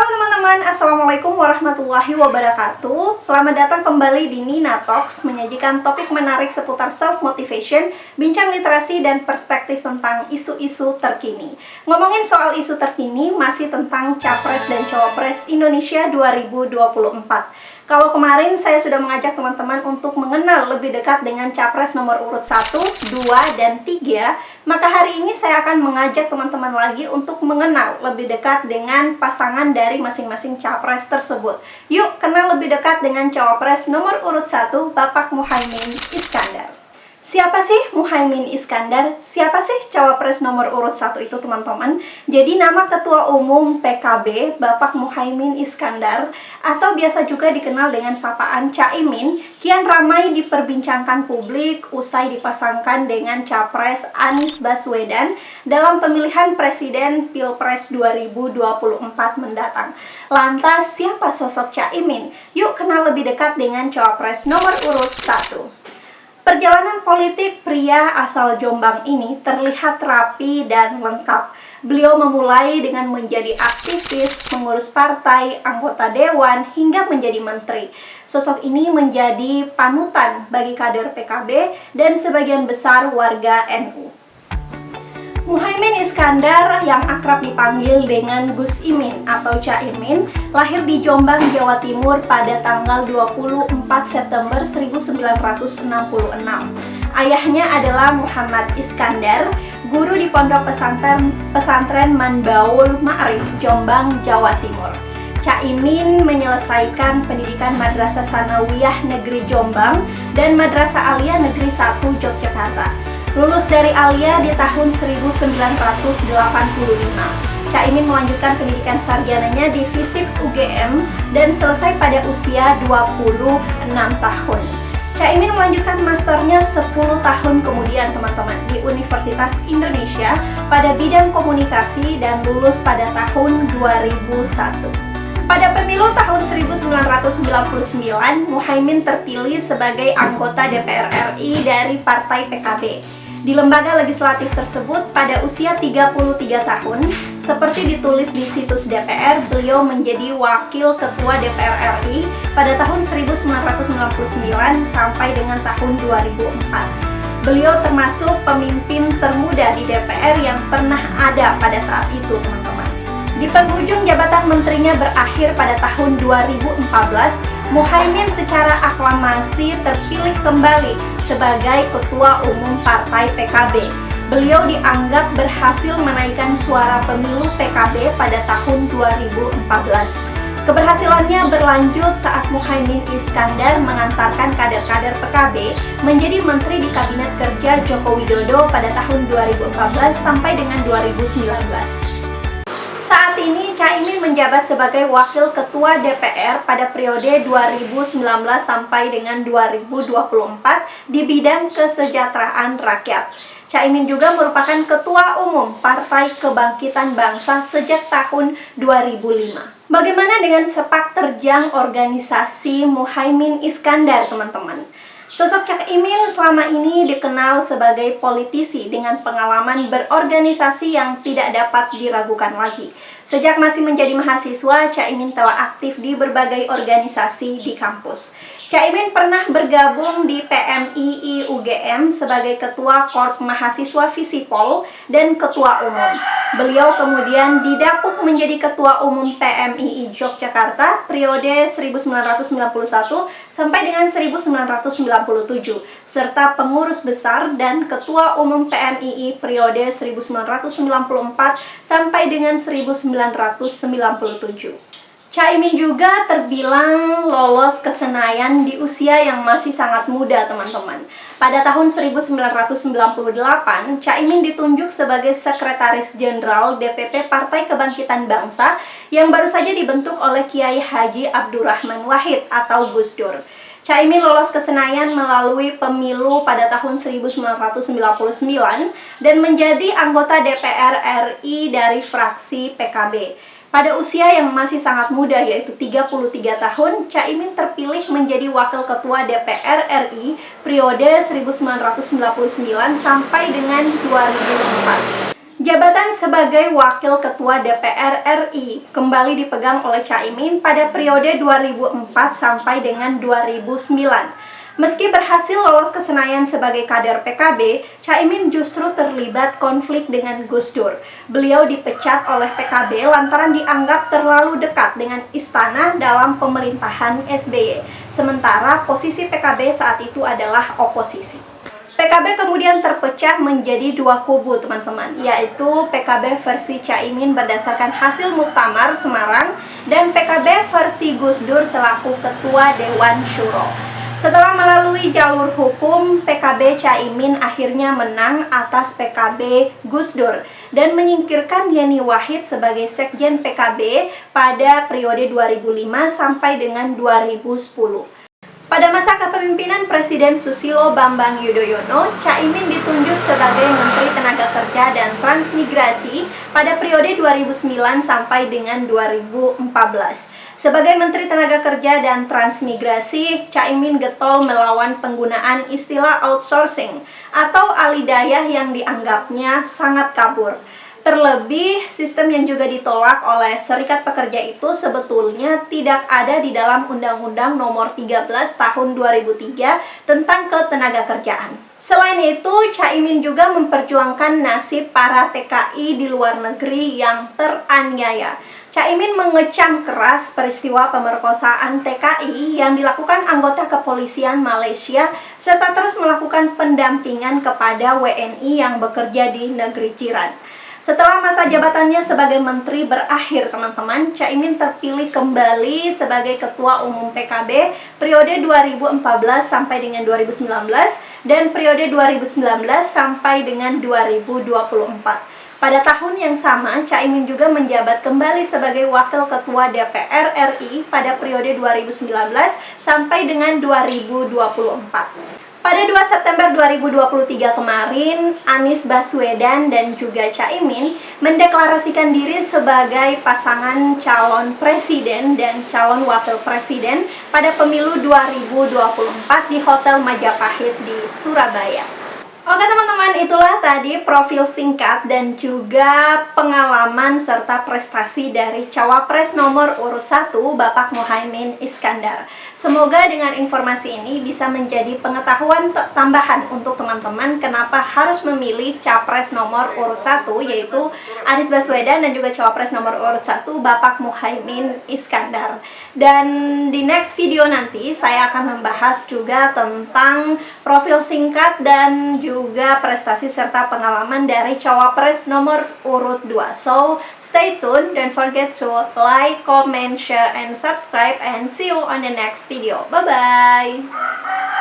Halo teman-teman, Assalamualaikum warahmatullahi wabarakatuh. Selamat datang kembali di Nina Talks, menyajikan topik menarik seputar self-motivation, bincang literasi, dan perspektif tentang isu-isu terkini. Ngomongin soal isu terkini, masih tentang Capres dan Cawapres Indonesia 2024. Kalau kemarin saya sudah mengajak teman-teman untuk mengenal lebih dekat dengan Capres nomor urut 1, 2, dan 3, maka hari ini saya akan mengajak teman-teman lagi untuk mengenal lebih dekat dengan pasangan dari masing-masing Capres tersebut. Yuk kenal lebih dekat dengan Cawapres nomor urut 1, Bapak Muhaimin Iskandar. Siapa sih Muhaimin Iskandar? Siapa sih Cawapres nomor urut 1 itu, teman-teman? Jadi nama Ketua Umum PKB, Bapak Muhaimin Iskandar, atau biasa juga dikenal dengan sapaan Caimin, kian ramai diperbincangkan publik usai dipasangkan dengan Capres Anies Baswedan dalam pemilihan Presiden Pilpres 2024 mendatang. Lantas, siapa sosok Caimin? Yuk kenal lebih dekat dengan Cawapres nomor urut 1. Perjalanan politik pria asal Jombang ini terlihat rapi dan lengkap. Beliau memulai dengan menjadi aktivis, pengurus partai, anggota dewan, hingga menjadi menteri. Sosok ini menjadi panutan bagi kader PKB dan sebagian besar warga NU. Muhaimin Iskandar yang akrab dipanggil dengan Gus Imin atau Caimin lahir di Jombang, Jawa Timur pada tanggal 24 September 1966. Ayahnya adalah Muhammad Iskandar, guru di Pondok Pesantren Manbaul Ma'arif, Jombang, Jawa Timur. Caimin menyelesaikan pendidikan Madrasah Sanawiyah Negeri Jombang dan Madrasah Aliyah Negeri 1 Yogyakarta. Lulus dari Aliyah di tahun 1985. Caimin melanjutkan pendidikan sarjananya di FISIP UGM dan selesai pada usia 26 tahun. Caimin melanjutkan masternya 10 tahun kemudian, teman-teman, di Universitas Indonesia pada bidang komunikasi dan lulus pada tahun 2001. Pada pemilu tahun 1999, Muhaimin terpilih sebagai anggota DPR RI dari Partai PKB. Di lembaga legislatif tersebut pada usia 33 tahun, seperti ditulis di situs DPR, beliau menjadi wakil ketua DPR RI pada tahun 1999 sampai dengan tahun 2004. Beliau termasuk pemimpin termuda di DPR yang pernah ada pada saat itu, teman-teman. Di penghujung jabatan menterinya berakhir pada tahun 2014, Muhaimin secara aklamasi terpilih kembali sebagai Ketua Umum Partai PKB. Beliau dianggap berhasil menaikkan suara pemilu PKB pada tahun 2014. Keberhasilannya berlanjut saat Muhaimin Iskandar mengantarkan kader-kader PKB menjadi menteri di Kabinet Kerja Joko Widodo pada tahun 2014 sampai dengan 2019. Saat ini Caimin menjabat sebagai Wakil Ketua DPR pada periode 2019 sampai dengan 2024 di bidang kesejahteraan rakyat. Caimin juga merupakan Ketua Umum Partai Kebangkitan Bangsa sejak tahun 2005. Bagaimana dengan sepak terjang organisasi Muhaimin Iskandar, teman-teman? Sosok Caimin selama ini dikenal sebagai politisi dengan pengalaman berorganisasi yang tidak dapat diragukan lagi. Sejak masih menjadi mahasiswa, Caimin telah aktif di berbagai organisasi di kampus. Caimin pernah bergabung di PMII UGM sebagai Ketua Korp Mahasiswa Visipol dan Ketua Umum. Beliau kemudian didapuk menjadi Ketua Umum PMII Yogyakarta periode 1991 sampai dengan 1997, serta pengurus besar dan Ketua Umum PMII periode 1994 sampai dengan 1997. Caimin juga terbilang lolos ke Senayan di usia yang masih sangat muda, teman-teman. Pada tahun 1998, Caimin ditunjuk sebagai Sekretaris Jenderal DPP Partai Kebangkitan Bangsa yang baru saja dibentuk oleh Kiai Haji Abdurrahman Wahid atau Gus Dur. Caimin lolos ke Senayan melalui pemilu pada tahun 1999 dan menjadi anggota DPR RI dari fraksi PKB. Pada usia yang masih sangat muda, yaitu 33 tahun, Caimin terpilih menjadi Wakil Ketua DPR RI periode 1999 sampai dengan 2004. Jabatan sebagai Wakil Ketua DPR RI kembali dipegang oleh Caimin pada periode 2004 sampai dengan 2009. Meski berhasil lolos ke Senayan sebagai kader PKB, Caimin justru terlibat konflik dengan Gus Dur. Beliau dipecat oleh PKB lantaran dianggap terlalu dekat dengan istana dalam pemerintahan SBY. Sementara posisi PKB saat itu adalah oposisi. PKB kemudian terpecah menjadi dua kubu, teman-teman, yaitu PKB versi Caimin berdasarkan hasil Muktamar Semarang dan PKB versi Gus Dur selaku Ketua Dewan Syuro. Setelah melalui jalur hukum, PKB Caimin akhirnya menang atas PKB Gus Dur dan menyingkirkan Yeni Wahid sebagai Sekjen PKB pada periode 2005 sampai dengan 2010. Pada masa kepemimpinan Presiden Susilo Bambang Yudhoyono, Caimin ditunjuk sebagai Menteri Tenaga Kerja dan Transmigrasi pada periode 2009 sampai dengan 2014. Sebagai Menteri Tenaga Kerja dan Transmigrasi, Caimin getol melawan penggunaan istilah outsourcing atau alih-daya yang dianggapnya sangat kabur. Terlebih, sistem yang juga ditolak oleh Serikat Pekerja itu sebetulnya tidak ada di dalam Undang-Undang Nomor 13 Tahun 2003 tentang Ketenagakerjaan. Selain itu, Caimin juga memperjuangkan nasib para TKI di luar negeri yang teraniaya. Caimin mengecam keras peristiwa pemerkosaan TKI yang dilakukan anggota kepolisian Malaysia serta terus melakukan pendampingan kepada WNI yang bekerja di negeri jiran. Setelah masa jabatannya sebagai menteri berakhir, teman-teman, Caimin terpilih kembali sebagai Ketua Umum PKB periode 2014 sampai dengan 2019 dan periode 2019 sampai dengan 2024. Pada tahun yang sama, Caimin juga menjabat kembali sebagai Wakil Ketua DPR RI pada periode 2019 sampai dengan 2024. Pada 2 September 2023 kemarin, Anies Baswedan dan juga Caimin mendeklarasikan diri sebagai pasangan calon presiden dan calon wakil presiden pada pemilu 2024 di Hotel Majapahit di Surabaya. Oke teman-teman, itulah tadi profil singkat dan juga pengalaman serta prestasi dari Cawapres nomor urut 1 Bapak Muhaimin Iskandar. Semoga dengan informasi ini bisa menjadi pengetahuan tambahan untuk teman-teman kenapa harus memilih Capres nomor urut 1 yaitu Anies Baswedan dan juga Cawapres nomor urut 1 Bapak Muhaimin Iskandar. Dan di next video nanti saya akan membahas juga tentang profil singkat dan juga prestasi serta pengalaman dari Cawapres nomor urut 2. So, stay tuned, don't forget to like, comment, share, and subscribe, and see you on the next video. Bye-bye!